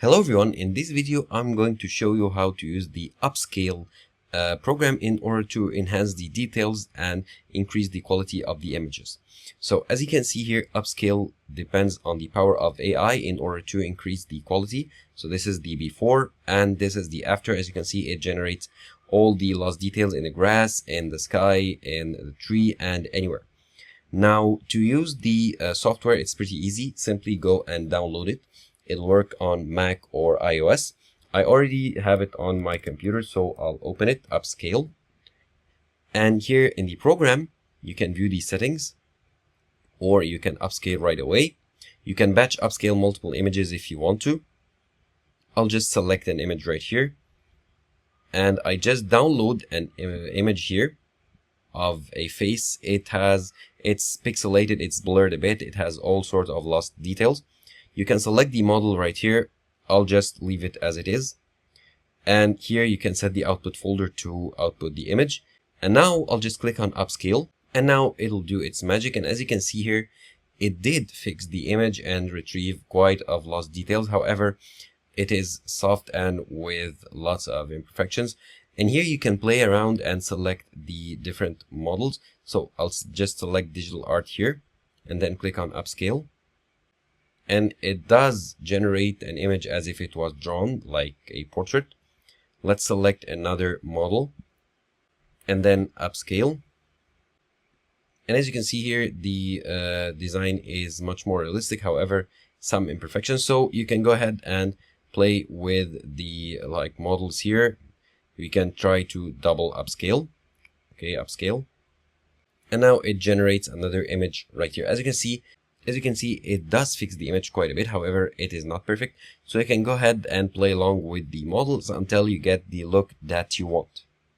Hello everyone, in this video I'm going to show you how to use the Upscale program in order to enhance the details and increase the quality of the images. So as you can see here, Upscale depends on the power of AI in order to increase the quality. So this is the before and this is the after. As you can see, it generates all the lost details in the grass, in the sky, in the tree, and anywhere. Now to use the software, it's pretty easy. Simply go and download it. It'll work on Mac or iOS. I already have it on my computer, so I'll open it, Upscale. And here in the program, you can view the settings, or you can upscale right away. You can batch upscale multiple images if you want to. I'll just select an image right here. And I just download an image here of a face. It's pixelated, it's blurred a bit, it has all sorts of lost details. You can select the model right here. I'll just leave it as it is. And here you can set the output folder to output the image. And now I'll just click on Upscale. And now it'll do its magic. And as you can see here, it did fix the image and retrieve quite of lost details. However, it is soft and with lots of imperfections. And here you can play around and select the different models. So I'll just select digital art here and then click on Upscale. And it does generate an image as if it was drawn, like a portrait. Let's select another model and then Upscale. And as you can see here, the design is much more realistic, however, some imperfections. So you can go ahead and play with the models here. We can try to double upscale. Okay, Upscale. And now it generates another image right here. As you can see, it does fix the image quite a bit. However, it is not perfect. So you can go ahead and play along with the models until you get the look that you want.